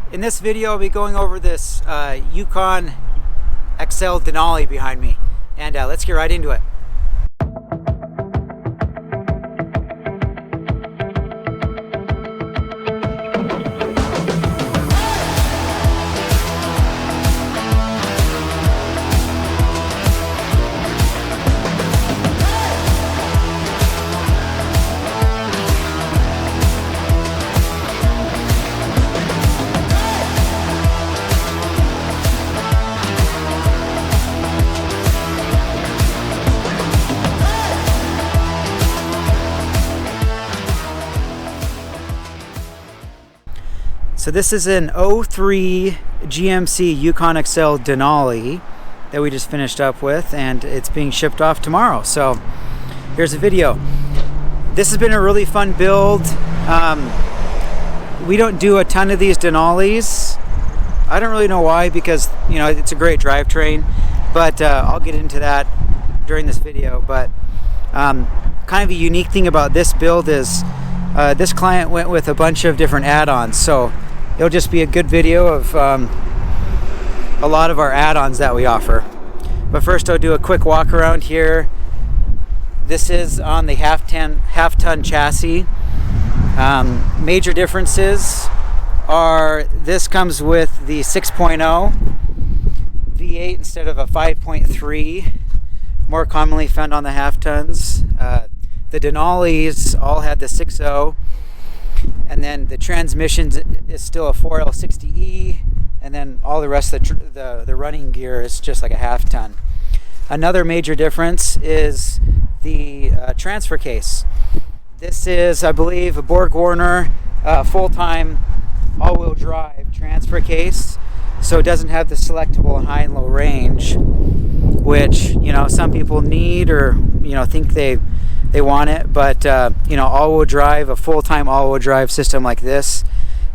In this video, I'll be going over this Yukon XL Denali behind me, and let's get right into it. So this is an 03 GMC Yukon XL Denali that we just finished up with, and it's being shipped off tomorrow. So here's a video. This has been a really fun build. We don't do a ton of these Denalis. I don't really know why, because it's a great drivetrain, but I'll get into that during this video. But kind of a unique thing about this build is this client went with a bunch of different add-ons, so it'll just be a good video of a lot of our add-ons that we offer. But first, I'll do a quick walk around here. This is on the half-ton chassis. Major differences are this comes with the 6.0 V8 instead of a 5.3, more commonly found on the half-tons. The Denalis all had the 6.0. And then the transmission is still a 4L60E, and then all the rest of the running gear is just like a half-ton. Another major difference is the transfer case. This is, I believe, a Borg-Warner full-time all-wheel drive transfer case, so it doesn't have the selectable high and low range, which some people need or think they want it, but all-wheel drive, a full-time all-wheel drive system like this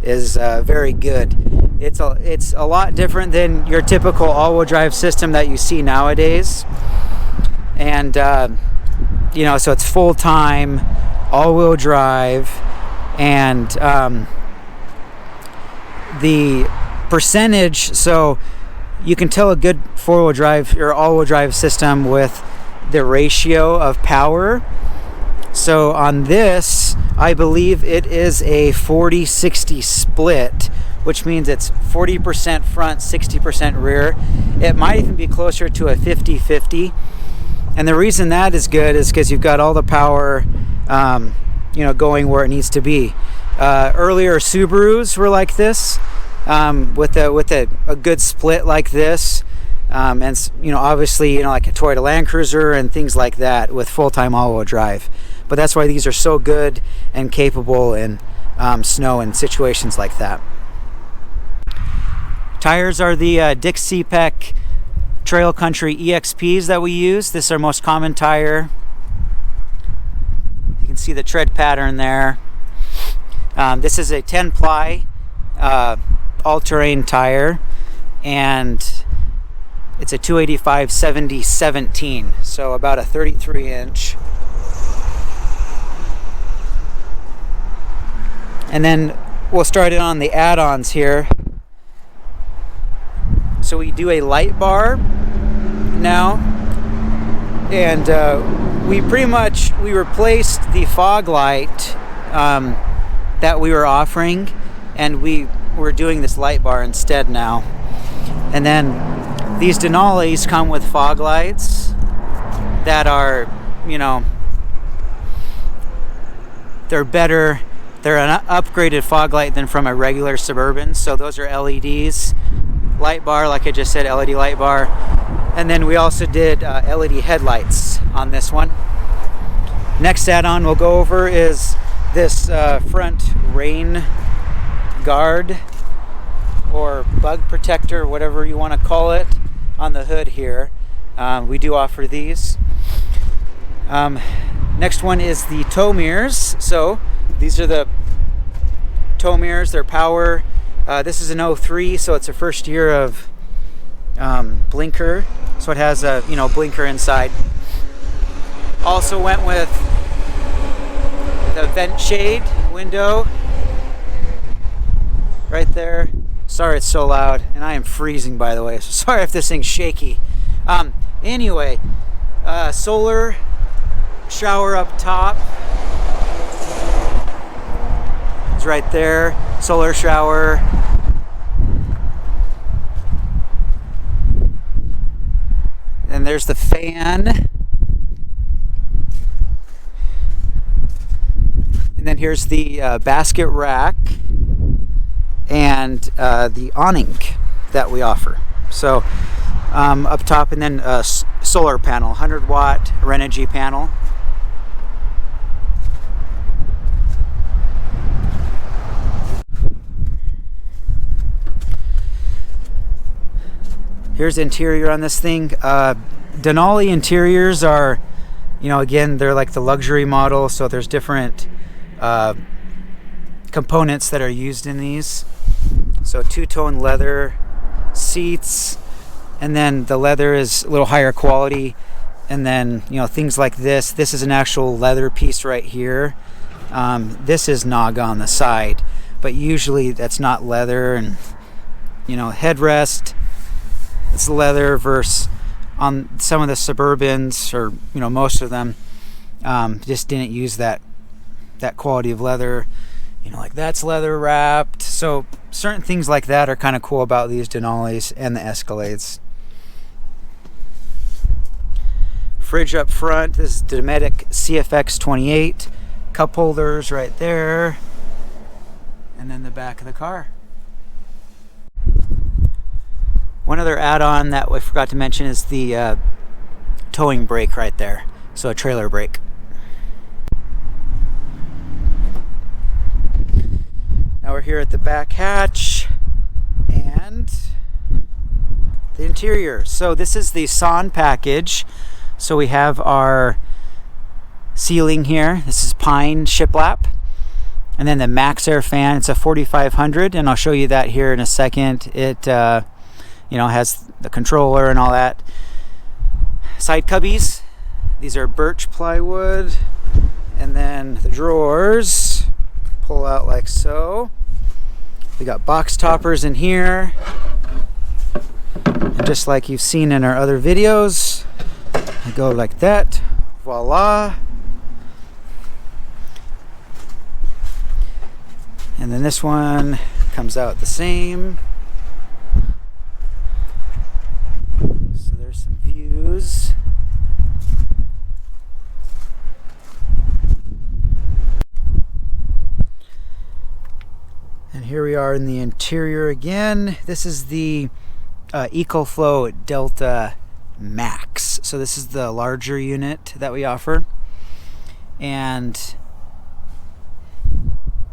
is very good. It's a lot different than your typical all-wheel drive system that you see nowadays, and so it's full-time all-wheel drive, and the percentage, so you can tell a good four-wheel drive or all-wheel drive system with the ratio of power. So on this, I believe it is a 40-60 split, which means it's 40% front, 60% rear. It might even be closer to a 50-50. And the reason that is good is because you've got all the power, going where it needs to be. Earlier Subarus were like this, with a good split like this. And obviously, like a Toyota Land Cruiser and things like that with full-time all-wheel drive. But that's why these are so good and capable in snow and situations like that. Tires are the Dixie Peck Trail Country EXPs that we use. This is our most common tire. You can see the tread pattern there. This is a 10-ply all-terrain tire, and it's a 285/70/17, so about a 33-inch. And then we'll start it on the add-ons here. So we do a light bar now, and we replaced the fog light that we were offering, and we were doing this light bar instead now. And then these Denalis come with fog lights that are, they're better. They're an upgraded fog light than from a regular Suburban. So those are LEDs. Light bar, like I just said, LED light bar. And then we also did LED headlights on this one. Next add-on we'll go over is this front rain guard or bug protector, whatever you want to call it, on the hood here. We do offer these. Next one is the tow mirrors. So these are the tow mirrors. They're power. This is an 03, so it's a first year of blinker. So it has a blinker inside. Also went with the vent shade window right there. Sorry it's so loud, and I am freezing, by the way, so sorry if this thing's shaky. Anyway, solar shower up top. It's right there, solar shower. And there's the fan. And then here's the basket rack and the awning that we offer. So up top, and then a solar panel, 100 watt Renogy panel. Here's the interior on this thing. Denali interiors are, you know, again, they're like the luxury model, so there's different components that are used in these. So two-tone leather seats, and then the leather is a little higher quality, and then, you know, things like this. This is an actual leather piece right here. This is Naga on the side, but usually that's not leather. And, you know, headrest, it's leather versus on some of the Suburbans, or, you know, most of them just didn't use that quality of leather. You know, like that's leather wrapped. So certain things like that are kind of cool about these Denalis and the Escalades. Fridge up front. This is Dometic CFX 28. Cup holders right there. And then the back of the car. One other add-on that I forgot to mention is the towing brake right there. So a trailer brake. Now we're here at the back hatch and the interior. So this is the Son package. So we have our ceiling here. This is pine shiplap. And then the Max Air fan, it's a 4500, and I'll show you that here in a second. It you know, has the controller and all that. Side cubbies. These are birch plywood. And then the drawers pull out like so. We got box toppers in here. And just like you've seen in our other videos, I go like that. Voila. And then this one comes out the same. So there's some views. And here we are in the interior again. This is the EcoFlow Delta Max. So this is the larger unit that we offer. And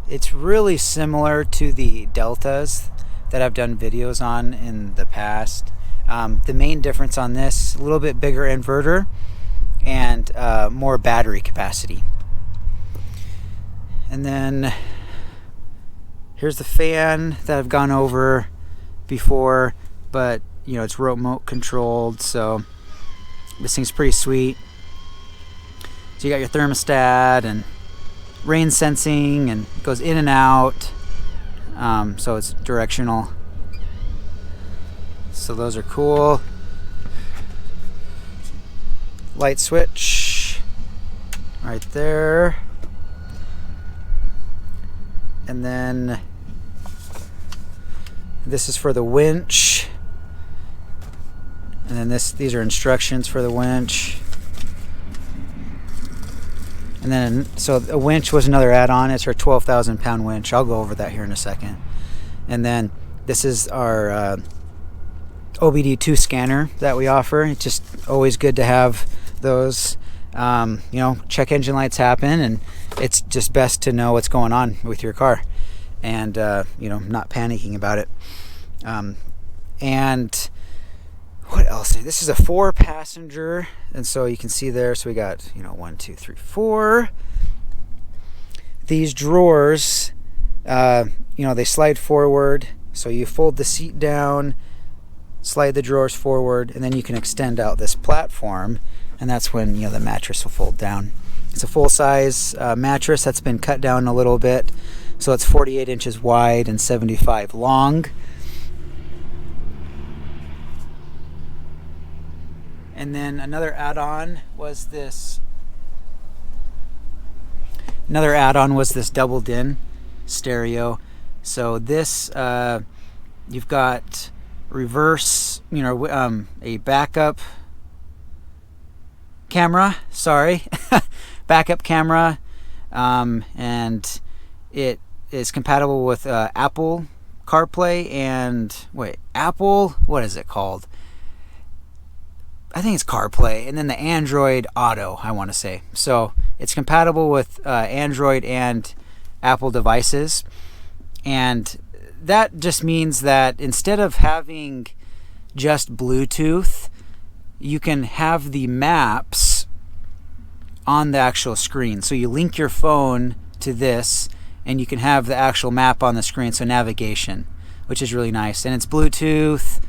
it's really similar to the Deltas that I've done videos on in the past. The main difference on this, a little bit bigger inverter and more battery capacity. And then here's the fan that I've gone over before, but you know, it's remote controlled, so this thing's pretty sweet. So you got your thermostat and rain sensing, and it goes in and out, so it's directional. So those are cool. Light switch right there. And then this is for the winch. And then these are instructions for the winch. And then, so a winch was another add-on. It's our 12,000 pound winch. I'll go over that here in a second. And then this is our OBD2 scanner that we offer. It's just always good to have those. You know, check engine lights happen, and it's just best to know what's going on with your car, and you know, not panicking about it. And what else? This is a 4-passenger, and so you can see there. So we got, you know, 1, 2, 3, 4. These drawers, you know, they slide forward. So you fold the seat down, slide the drawers forward, and then you can extend out this platform, and that's when, you know, the mattress will fold down. It's a full-size mattress that's been cut down a little bit, so it's 48 inches wide and 75 long. And then another add-on was this double din stereo. So this you've got reverse, a backup camera, backup camera, and it is compatible with Apple CarPlay and what is it called? I think it's CarPlay, and then the Android Auto, I want to say. So it's compatible with Android and Apple devices, and that just means that instead of having just Bluetooth, you can have the maps on the actual screen. So you link your phone to this, and you can have the actual map on the screen, so navigation, which is really nice. And it's Bluetooth.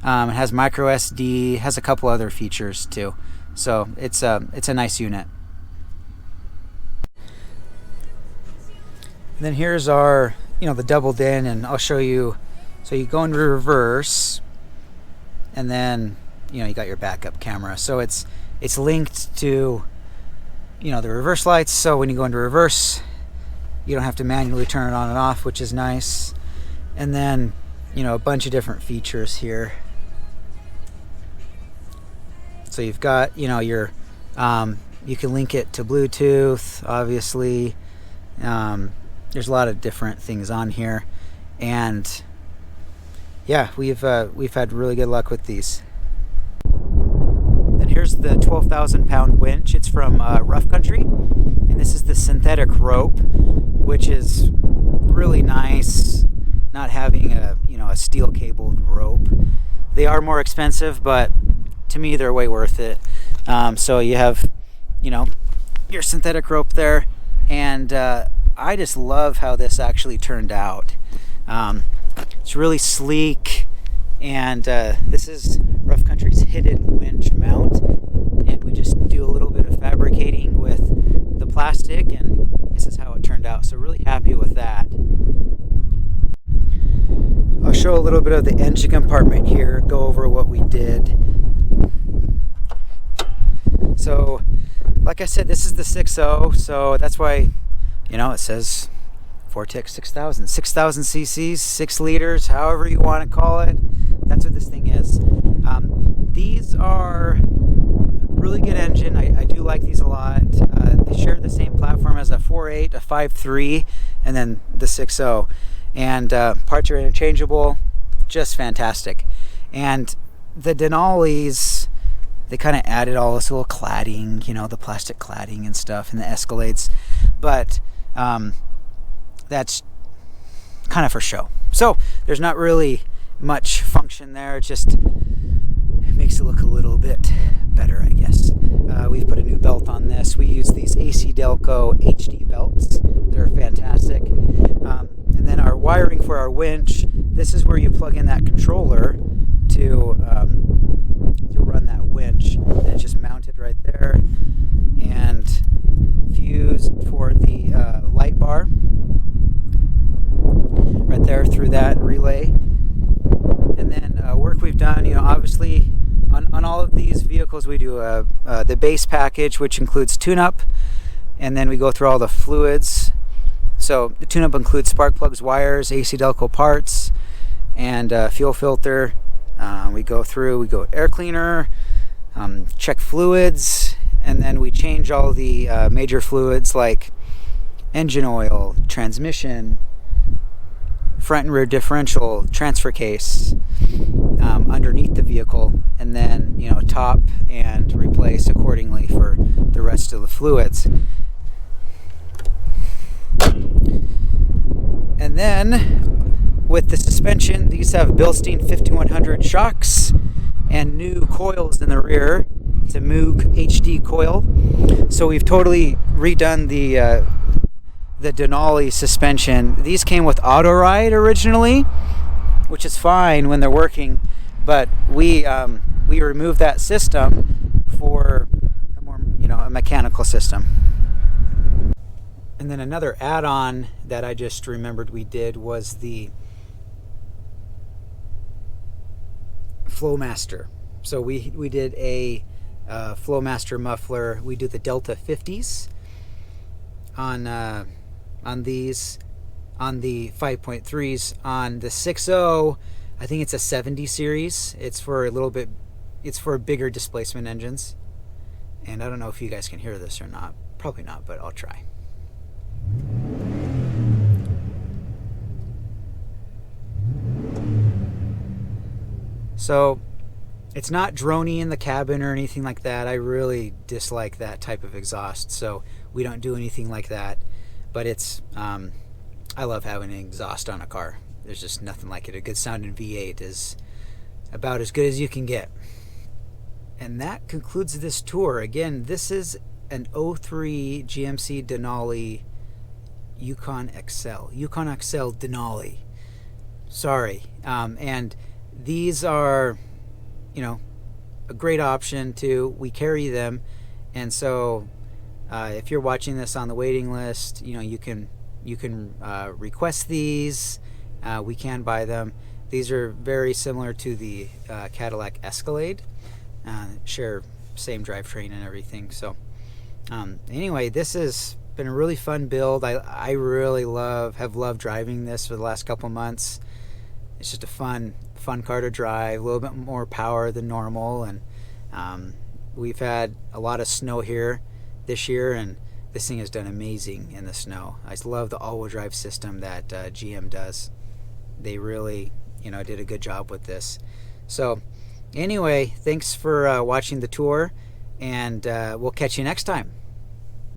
It has micro SD, has a couple other features too. So it's a nice unit. And then here's our, the double din, and I'll show you. So you go into reverse, and then you got your backup camera. So it's linked to the reverse lights. So when you go into reverse, you don't have to manually turn it on and off, which is nice. And then a bunch of different features here. So you've got your you can link it to Bluetooth, obviously. There's a lot of different things on here, and yeah, we've had really good luck with these. And here's the 12,000 pound winch. It's from Rough Country, and this is the synthetic rope, which is really nice, not having a steel cabled rope. They are more expensive, but to me they're way worth it. So you have your synthetic rope there, and I just love how this actually turned out. It's really sleek, and this is Rough Country's hidden winch mount, and we just do a little bit of fabricating with the plastic, and this is how it turned out. So really happy with that. I'll show a little bit of the engine compartment here, go over what we did. So like I said, this is the 6.0, so that's why it says Vortex 6000 cc's, 6 liters, however you want to call it. That's what this thing is. These are really good engine. I do like these a lot. They share the same platform as a 4.8, a 5.3, and then the 6.0. And parts are interchangeable, just fantastic. And the Denali's, they kind of added all this little cladding, the plastic cladding and stuff, and the Escalades, but that's kind of for show. So there's not really much function there. It just makes it look a little bit better, I guess. We've put a new belt on this. We use these AC Delco HD belts. They're fantastic. And then our wiring for our winch, this is where you plug in that controller to run that winch. And it's just mounted right there, and fused for the light bar right there through that relay. And then work we've done, obviously on all of these vehicles we do the base package, which includes tune-up, and then we go through all the fluids. So the tune-up includes spark plugs, wires, AC Delco parts, and fuel filter. We go air cleaner, check fluids, and then we change all the major fluids like engine oil, transmission, front and rear differential, transfer case, underneath the vehicle, and then top and replace accordingly for the rest of the fluids. And then with the suspension, these have Bilstein 5100 shocks and new coils in the rear. It's a Moog HD coil. So we've totally redone the Denali suspension. These came with auto ride originally, which is fine when they're working, but we removed that system for a more a mechanical system. And then another add-on that I just remembered we did was the Flowmaster. So we did a Flowmaster muffler. We do the Delta 50s on these, on the 5.3s. On the 6.0, I think it's a 70 series. It's for a little bit, it's for bigger displacement engines. And I don't know if you guys can hear this or not. Probably not, but I'll try. So it's not droney in the cabin or anything like that. I really dislike that type of exhaust, so we don't do anything like that. But it's, I love having an exhaust on a car. There's just nothing like it. A good sounding V8 is about as good as you can get. And that concludes this tour. Again, this is an 03 GMC Denali Yukon XL. Yukon XL Denali. Sorry. And these are, you know, a great option too. We carry them, and so if you're watching this on the waiting list, you know, you can request these. We can buy them. These are very similar to the Cadillac Escalade. Share same drivetrain and everything. So anyway, this has been a really fun build. I really have loved driving this for the last couple months. It's just a fun car to drive, a little bit more power than normal, and we've had a lot of snow here this year, and this thing has done amazing in the snow. I love the all-wheel drive system that GM does. They really, you know, did a good job with this. So anyway, thanks for watching the tour, and we'll catch you next time.